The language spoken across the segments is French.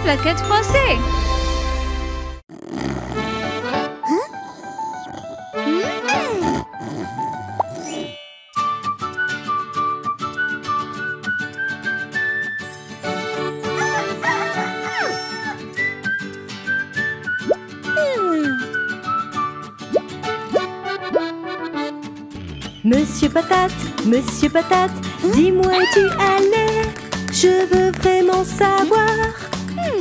plaquettes froissées. Monsieur Patate, dis-moi où tu allais, je veux vraiment savoir.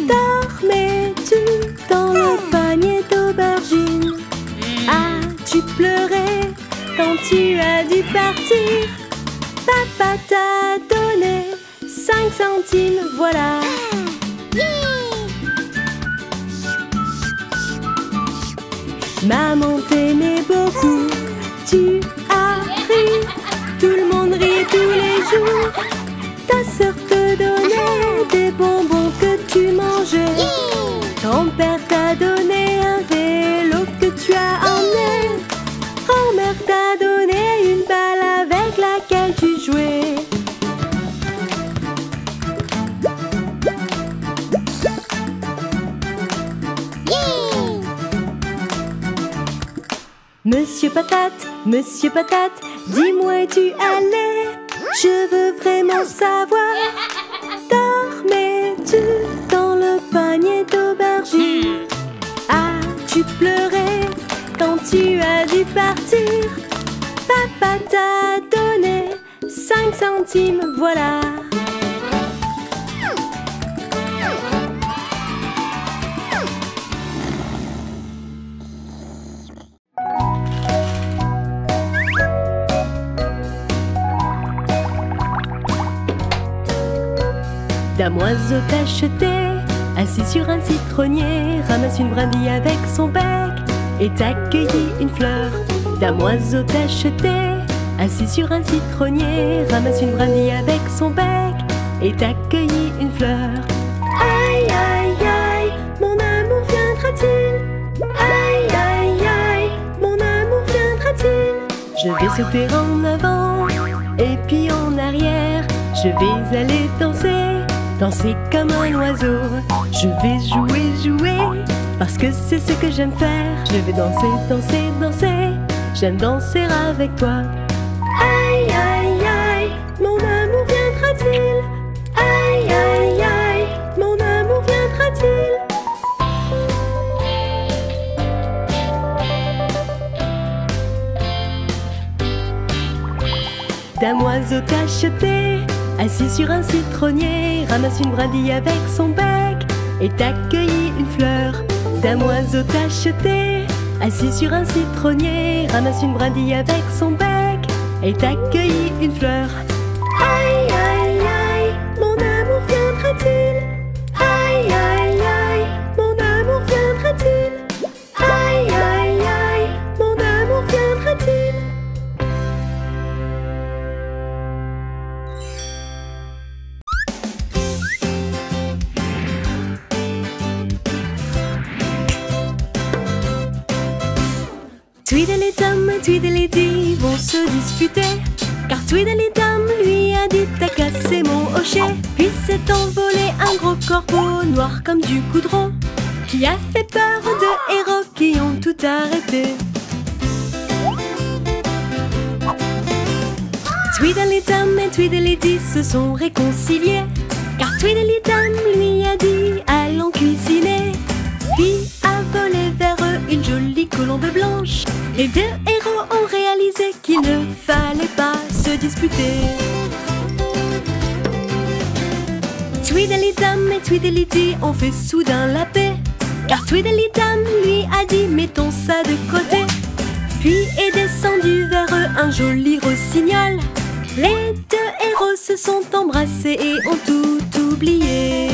Dormais-tu dans le panier d'aubergines? As-tu pleuré quand tu as dû partir? Papa t'a donné 5 centimes, voilà. Maman t'aimait beaucoup, tu as ri, tout le monde rit tous les jours. Ta sœur te donnait des bonbons que tu mangeais. Ton père t'a donné un vélo que tu as emmené. Grand-mère t'a donné une balle avec laquelle tu jouais. Monsieur Patate, dis-moi où tu allais, je veux vraiment savoir. Dormais-tu dans le panier d'aubergines? As-tu pleuré quand tu as dû partir? Papa t'a donné 5 centimes, voilà. Dame oiseau tacheté, assis sur un citronnier, ramasse une brindille avec son bec et t'accueillit une fleur. Dame oiseau tacheté, assis sur un citronnier, ramasse une brindille avec son bec et t'accueillit une fleur. Aïe aïe aïe, mon amour viendra-t-il? Aïe aïe aïe, mon amour viendra-t-il? Je vais sauter en avant et puis en arrière, je vais aller danser, danser comme un oiseau. Je vais jouer, parce que c'est ce que j'aime faire. Je vais danser, j'aime danser avec toi. Aïe aïe aïe, mon amour viendra-t-il? Aïe aïe aïe, mon amour viendra-t-il? Dame oiseau tacheté, assis sur un citronnier, ramasse une brindille avec son bec et t'accueillit une fleur. Dame oiseau tacheté, assis sur un citronnier, ramasse une brindille avec son bec et t'accueillit une fleur. Aïe aïe aïe, mon amour viendra-t-il? Aïe aïe aïe, mon amour viendra-t-il? Aïe aïe aïe, mon amour viendra-t-il? Tweedledee vont se disputer, car Tweedledum lui a dit t'as cassé mon hochet. Puis s'est envolé un gros corbeau noir comme du goudron, qui a fait peur aux deux héros qui ont tout arrêté. Tweedledum et Tweedledee se sont réconciliés, car Tweedledum lui a dit allons cuisiner. Puis a volé vers eux une jolie colombe blanche. Les deux héros ont réalisé qu'il ne fallait pas se disputer. Tweedledum et Tweedledee ont fait soudain la paix, car Tweedledum lui a dit mettons ça de côté. Puis est descendu vers eux un joli rossignol. Les deux héros se sont embrassés et ont tout oublié.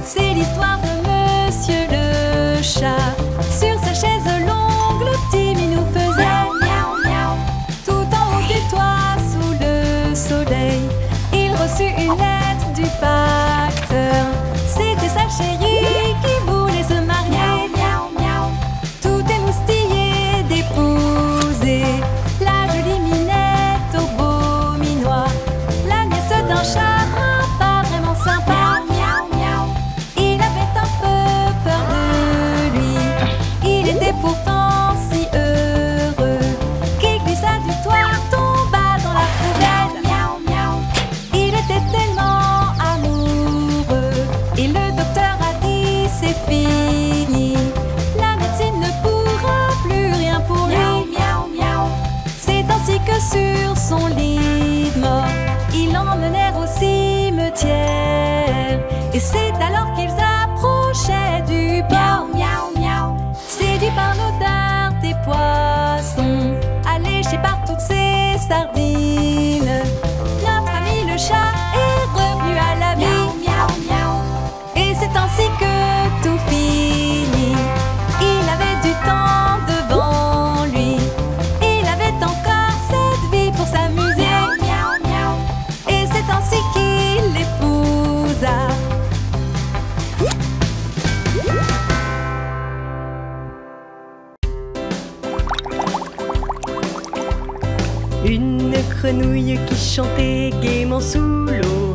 C'est l'histoire de Monsieur le chat. Sur sa chaise longue, le petit minou faisait miaou miaou. Tout en haut du toit, sous le soleil, il reçut une lettre du facteur. C'était sa chérie sur son lit de mort, ils l'emmenèrent au cimetière. Et c'est alors qu'ils approchaient du port. Miaou, miaou, séduits par l'odeur des poissons, alléchés par toutes ces sardines, notre ami le chat est revenu à la vie. Miaou, miaou, miaou. Et c'est ainsi que tout finit. Il avait du temps devant lui, il avait encore cette vie pour s'amuser. Miaou, miaou, miaou. Et c'est ainsi qu'il l'épousa. Une grenouille qui chantait gaiement sous l'eau.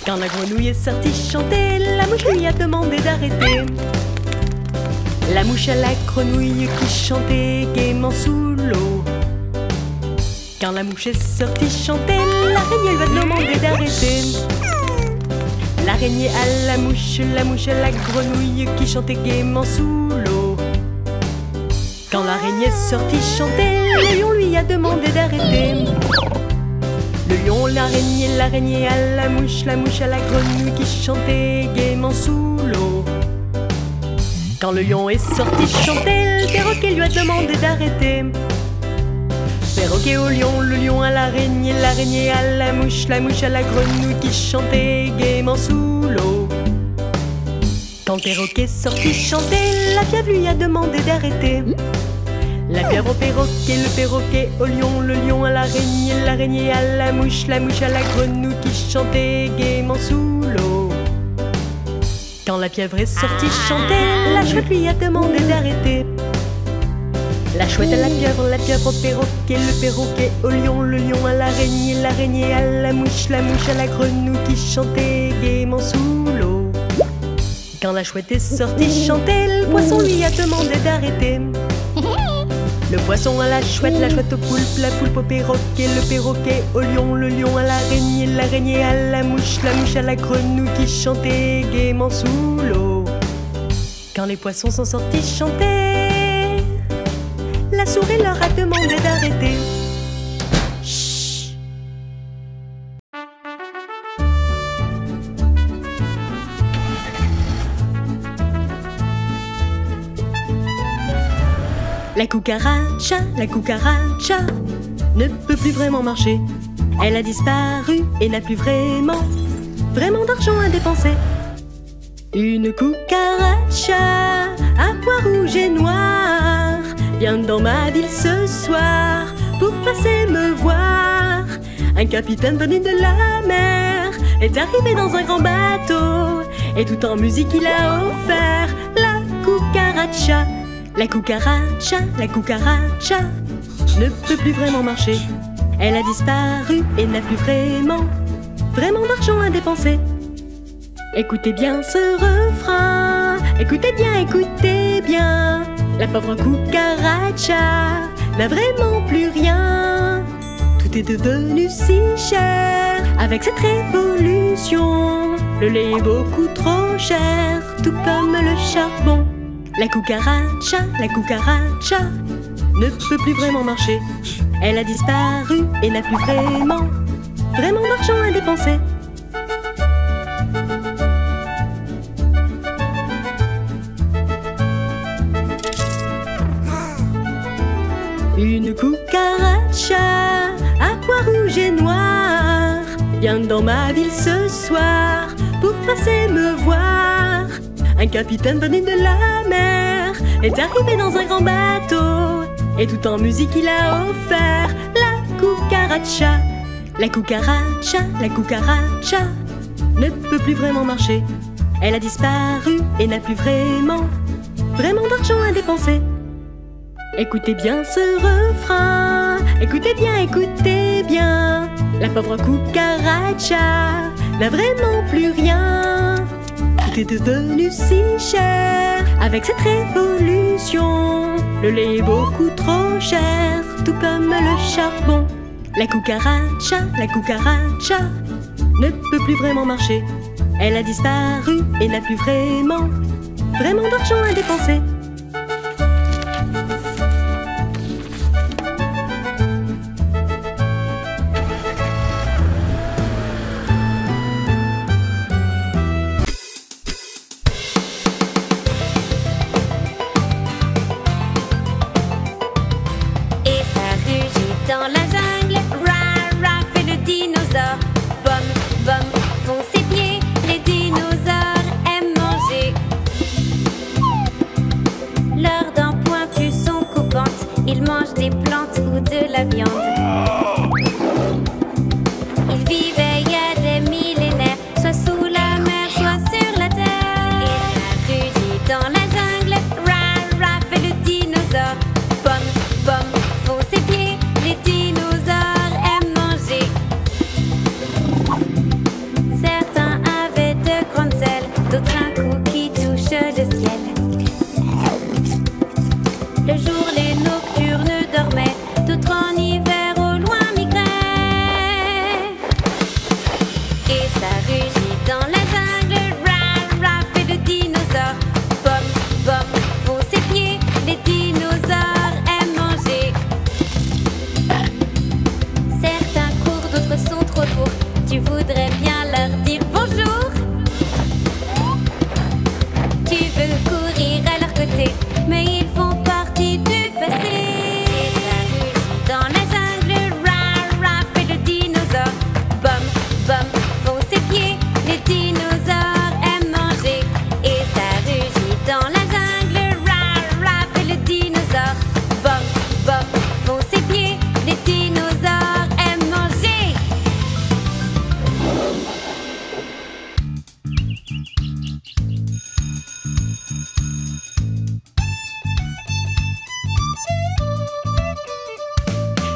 Quand la grenouille est sortie chanter, la mouche lui a demandé d'arrêter. La mouche à la grenouille qui chantait gaiement sous l'eau. Quand la mouche est sortie chanter, l'araignée lui a demandé d'arrêter. L'araignée à la mouche à la grenouille qui chantait gaiement sous l'eau. Quand l'araignée est sortie chanter, le lion lui a demandé d'arrêter. Le lion, l'araignée à la mouche à la grenouille qui chantait gaiement sous l'eau. Quand le lion est sorti chanter, le perroquet lui a demandé d'arrêter. Perroquet au lion, le lion à l'araignée à la mouche à la grenouille qui chantait gaiement sous l'eau. Quand le perroquet est sorti chanter, la pieuvre lui a demandé d'arrêter. La pieuvre au perroquet, le perroquet au lion, le lion à l'araignée à la mouche à la grenouille qui chantait gaiement sous l'eau. Quand la pieuvre est sortie chanter, la chouette lui a demandé d'arrêter. La chouette à la pieuvre au perroquet, le perroquet au lion, le lion à l'araignée à la mouche à la grenouille qui chantait gaiement sous l'eau. Quand la chouette est sortie chanter, le poisson lui a demandé d'arrêter. Le poisson à la chouette au poulpe, la poulpe au perroquet, le perroquet au lion, le lion à l'araignée à la mouche à la grenouille qui chantait gaiement sous l'eau. Quand les poissons sont sortis chanter, la souris leur a demandé d'arrêter. Chut. La cucaracha ne peut plus vraiment marcher. Elle a disparu et n'a plus vraiment d'argent à dépenser. Une cucaracha à pois rouge et noir vient dans ma ville ce soir pour passer me voir. Un capitaine venu de la mer est arrivé dans un grand bateau et tout en musique il a offert la cucaracha. La cucaracha ne peut plus vraiment marcher. Elle a disparu et n'a plus vraiment d'argent à dépenser. Écoutez bien ce refrain, écoutez bien. La pauvre cucaracha n'a vraiment plus rien. Tout est devenu si cher avec cette révolution. Le lait est beaucoup trop cher, tout comme le charbon. La cucaracha ne peut plus vraiment marcher. Elle a disparu et n'a plus vraiment d'argent à dépenser. Une cucaracha à pois rouge et noir vient dans ma ville ce soir pour passer me voir. Un capitaine venu de la mer est arrivé dans un grand bateau et tout en musique il a offert la cucaracha. La cucaracha ne peut plus vraiment marcher. Elle a disparu et n'a plus vraiment d'argent à dépenser. Écoutez bien ce refrain, écoutez bien. La pauvre cucaracha n'a vraiment plus rien. Tout est devenu si cher avec cette révolution. Le lait est beaucoup trop cher, tout comme le charbon. La cucaracha ne peut plus vraiment marcher. Elle a disparu et n'a plus vraiment d'argent à dépenser. la jungle, ra fait le dinosaure. Bom, bom, font ses pieds, les dinosaures aiment manger. Leurs dents pointues sont coupantes, ils mangent des plantes ou de la viande. Ils vivaient il y a des millénaires, soit sous la mer, soit sur la terre. Et ça rugit dans la jungle, ra fait le dinosaure. Bom, bom, font ses pieds, les dinosaures aiment manger. Certains avaient de grandes ailes, d'autres un cou qui touche le ciel. Le jour, les nocturnes dormaient, d'autres en hiver au loin migraient. Et ça rugit dans la jungle, ra fait le dinosaure. Bom, bom, font ses pieds, les dinosaures aiment manger. Certains courent, d'autres sont trop courts, tu voudrais bien leur dire bonjour. Tu veux courir à leur côté, mais ils font partie du passé. Et ça rugit dans la jungle, ra fait le dinosaure. Bom, bom, font ses pieds, les dinosaures aiment manger. Et ça rugit dans la jungle, ra fait le dinosaure. Bom, bom, font ses pieds, les dinosaures aiment manger.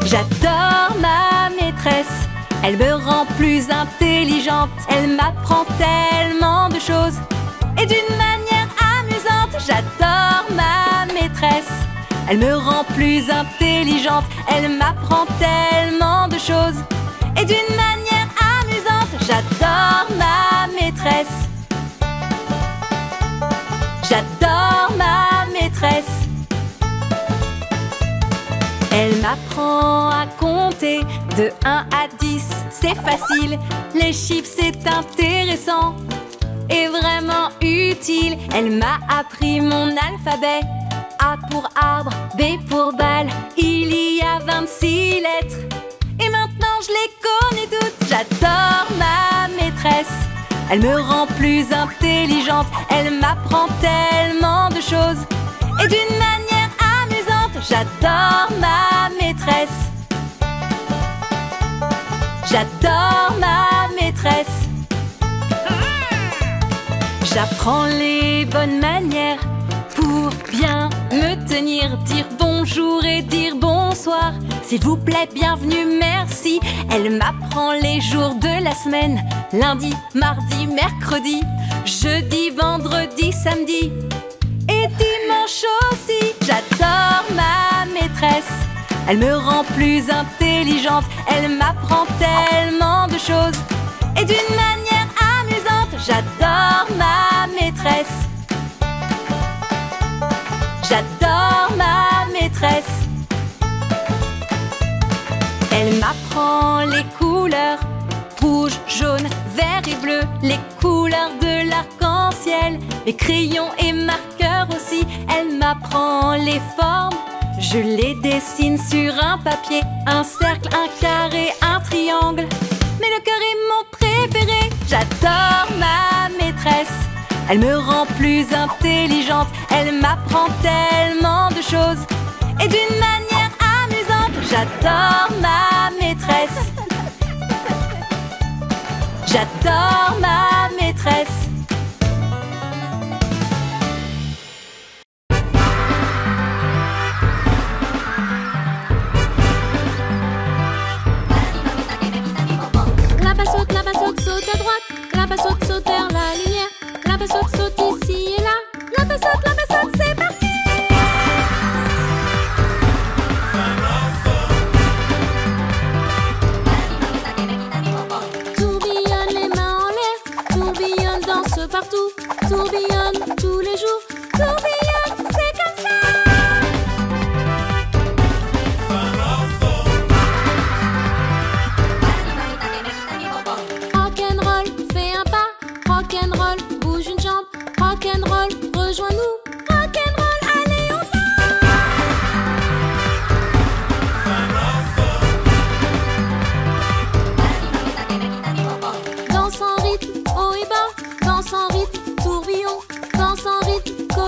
J'adore ma maîtresse, elle me rend plus intelligente. Elle m'apprend tellement de choses et d'une manière amusante. J'adore ma maîtresse, elle me rend plus intelligente. Elle m'apprend tellement de choses et d'une manière amusante. J'adore ma maîtresse, j'adore ma maîtresse. Elle m'apprend à compter de 1 à 10, c'est facile. Les chiffres c'est intéressant et vraiment utile. Elle m'a appris mon alphabet. A pour arbre, B pour balle. Il y a 26 lettres et maintenant je les connais toutes. J'adore ma maîtresse, elle me rend plus intelligente. Elle m'apprend tellement de choses et d'une manière amusante. J'adore ma maîtresse, j'adore ma maîtresse. J'apprends les bonnes manières pour bien me tenir. Dire bonjour et dire bonsoir. S'il vous plaît, bienvenue, merci. Elle m'apprend les jours de la semaine. Lundi, mardi, mercredi, jeudi, vendredi, samedi et dimanche aussi. J'adore ma maîtresse, elle me rend plus intelligente. Elle m'apprend tellement de choses et d'une manière amusante. J'adore ma maîtresse, j'adore ma maîtresse. Elle m'apprend les couleurs rouge, jaune, vert et bleu, les couleurs de l'arc-en-ciel, les crayons et marqueurs aussi. Elle m'apprend les formes, je les dessine sur un papier. Un cercle, un carré, un triangle, mais le cœur est mon préféré. J'adore ma maîtresse, elle me rend plus intelligente. Elle m'apprend tellement de choses et d'une manière amusante. J'adore ma maîtresse, j'adore ma maîtresse. Là-bas saute à droite. Là-bas saute vers la lumière. Là-bas saute ici et là. Là-bas saute, c'est parti. Tourbillonne les mains en l'air. Tourbillonne, danse partout. Tourbillonne tous les jours. Tourbillonne, c'est comme ça. Rock'n'roll, fais un pas. Rock'n'roll, bouge une jambe. Rock'n'roll, rejoins-nous. Rock'n'roll, allez on danse.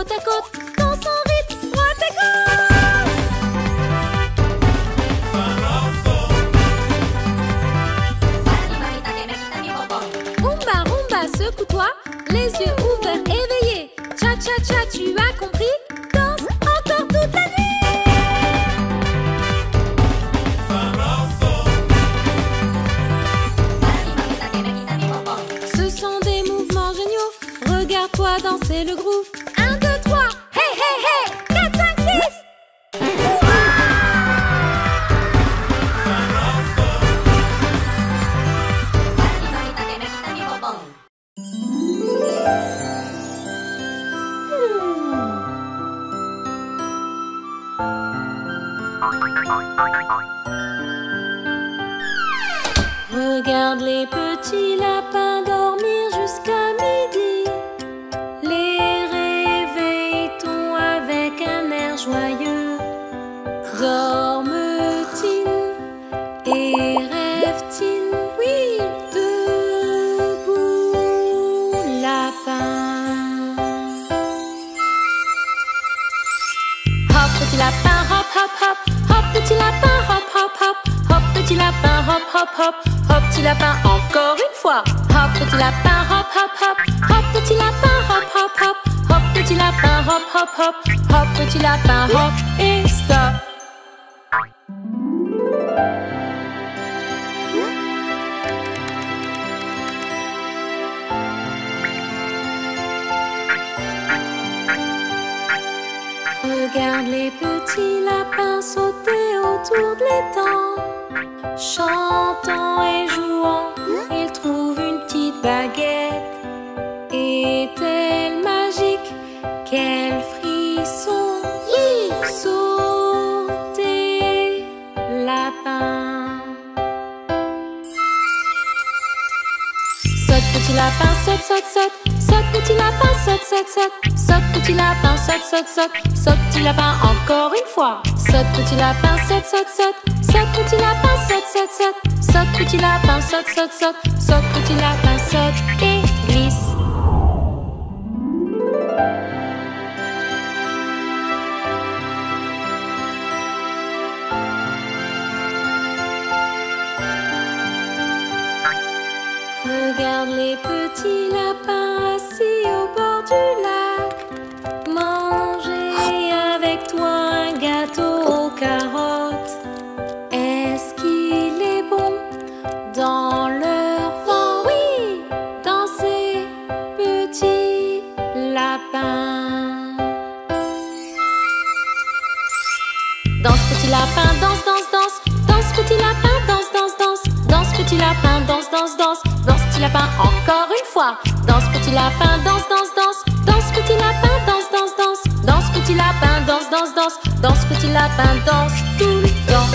côte à côte, dans son rythme, droite à gauche. Rumba, rumba, secoue-toi, les yeux ouverts, éveillés. Cha, cha, cha, tu as compris? Danse encore toute la nuit. Ce sont des mouvements géniaux. Regarde-toi danser le groove. 1, 2, 3. Hey, hey, hey. 4, 5, 6. Regarde les petits lapins dormir jusqu'à midi. Les réveille-t-on avec un air joyeux? Dorment-ils et rêvent-ils? Oui, debout, lapin. Hop, petit lapin, hop, hop, hop. Hop, petit lapin, hop, hop, hop. Hop, petit lapin, hop, hop, hop. Hop, petit lapin, encore une fois. Hop, petit lapin, hop, hop, hop. Hop, petit lapin, hop, hop, hop. Hop, petit lapin, hop, hop, hop. Hop, petit lapin, hop et stop. Regarde les petits lapins sauter autour de l'étang. Chantant et jouant, ils trouvent une petite baguette. Est-elle magique? Quel frisson! Sauter, lapin. Saute petit lapin, saute, saute, saute. Saute petit lapin, saute, saute, saute. Saute petit lapin, saute, saute, saute. Saute petit lapin, encore une fois. Saute petit lapin, saute, saute, saute. Saute petit lapin, saute, saute, saute. Saute petit lapin, saute, saute, saute. Saute petit lapin, saute et glisse. Regarde les petits lapins assis au bord du lac. Manger avec toi un gâteau aux carottes. Est-ce qu'il est bon dans leur vent? Oui, dans ces petits lapins. Danse petit lapin, danse, danse, danse. Danse petit lapin, danse, danse, danse. Danse petit lapin, danse, danse, danse. Danse petit lapin, encore une fois. Danse petit lapin, danse, danse, danse. Danse petit lapin, danse, danse, danse. Danse petit lapin, danse, danse, danse. Danse petit lapin, danse tout le temps.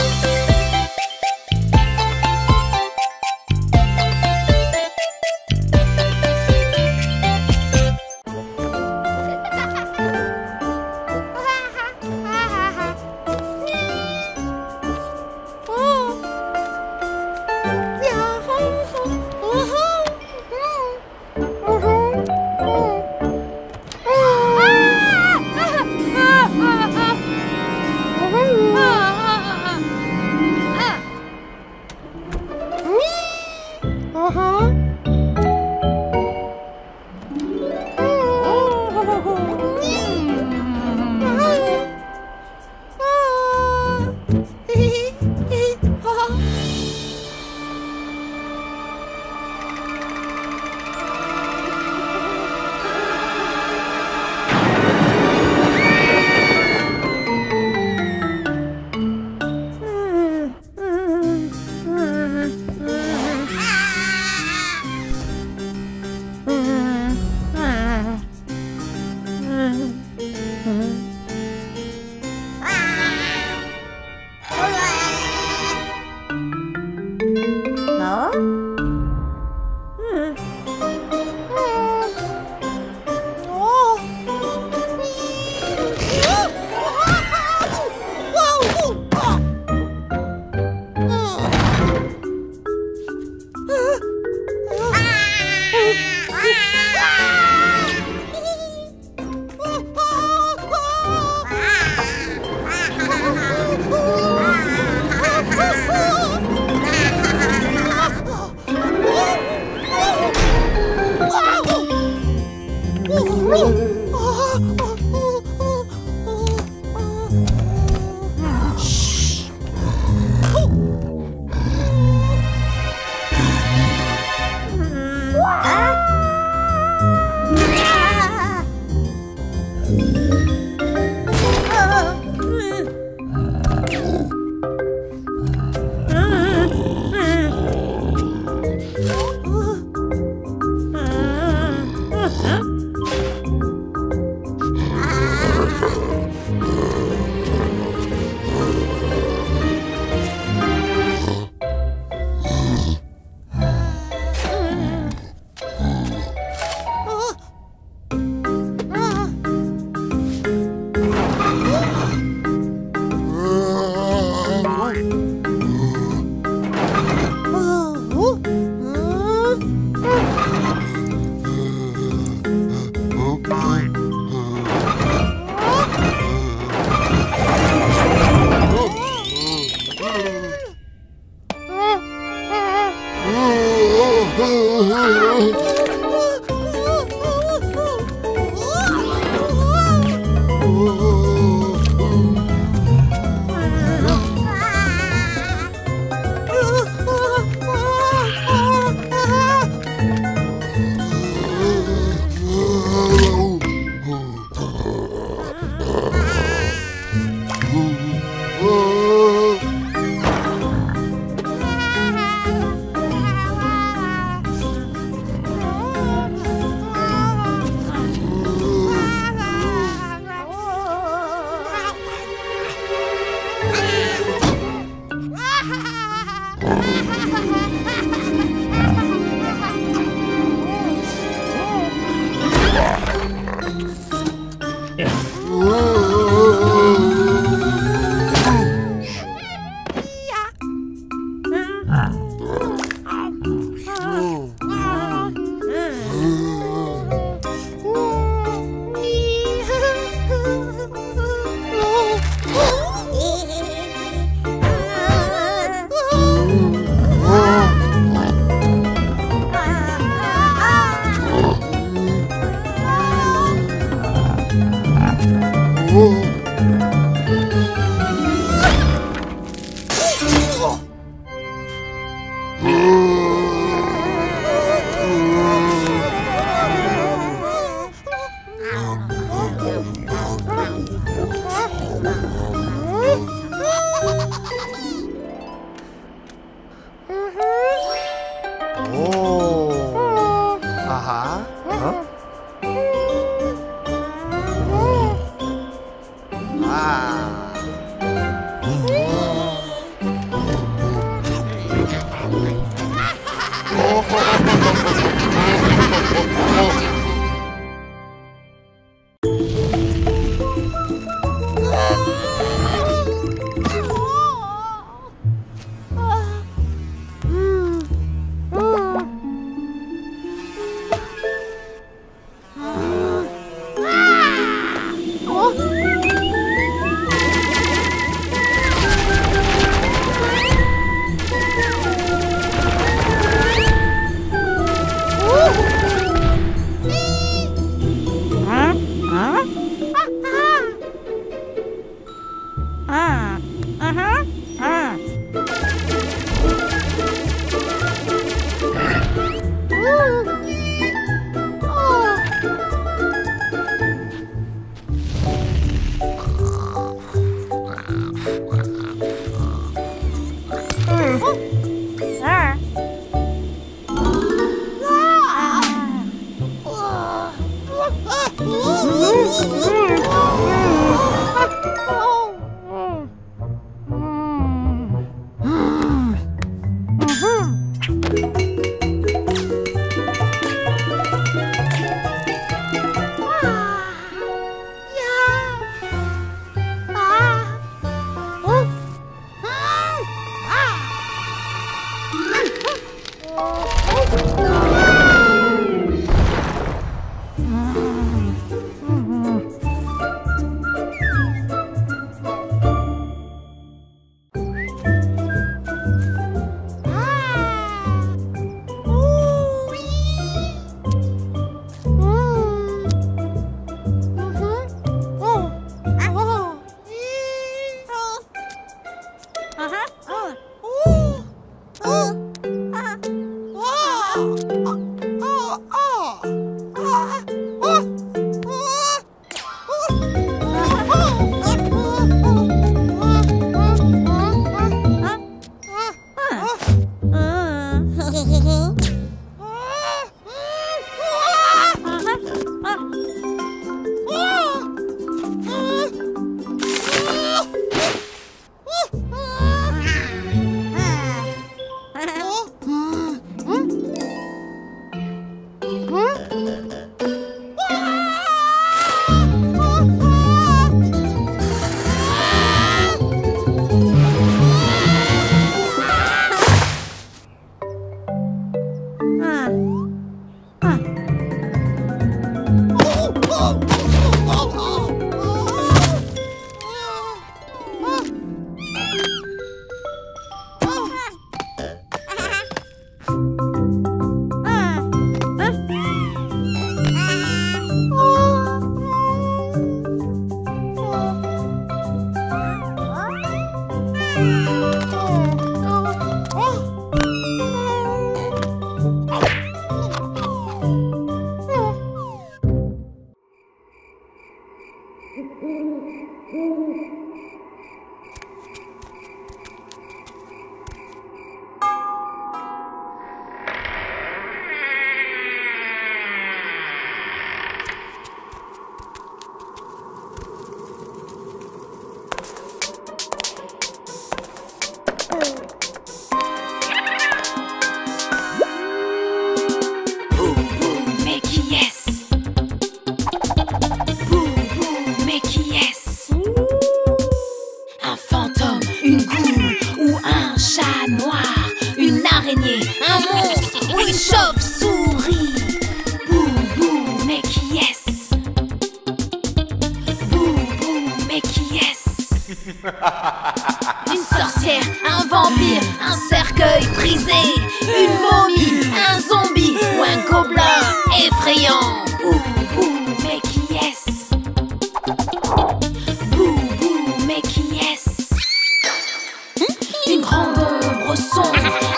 Oh.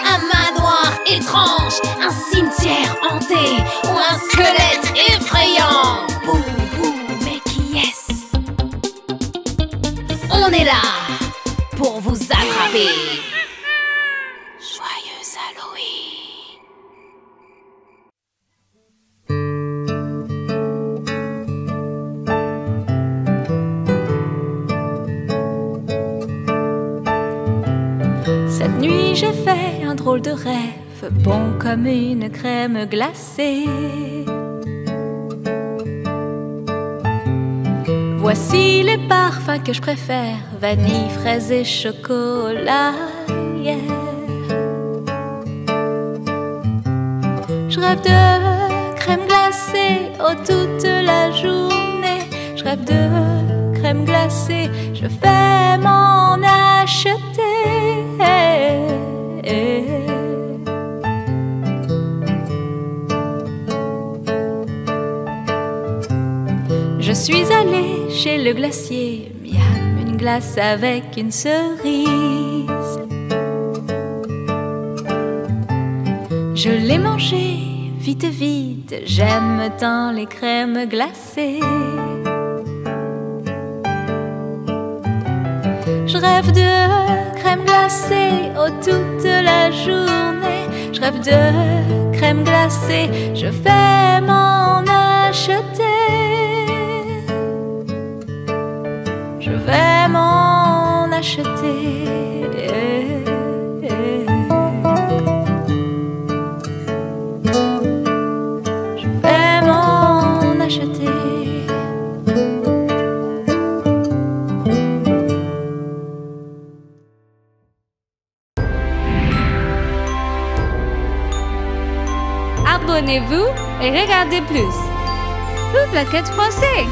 un manoir étrange, un cimetière hanté ou un squelette effrayant. Bouh, bouh, mais qui est-ce? On est là pour vous attraper. Joyeux Halloween. Cette nuit j'ai fait un drôle de rêve, bon comme une crème glacée. Voici les parfums que je préfère, vanille, fraise et chocolat. Yeah. Je rêve de crème glacée oh toute la journée. Je rêve de crème glacée, je vais m'en acheter. Je suis allée chez le glacier, miam, une glace avec une cerise. Je l'ai mangée vite vite, j'aime tant les crèmes glacées. Je rêve de crème glacée oh toute la journée. Je rêve de crème glacée, je vais m'en acheter. Je vais m'en acheter. Je vais m'en acheter. Abonnez-vous et regardez plus. Toute la quête français.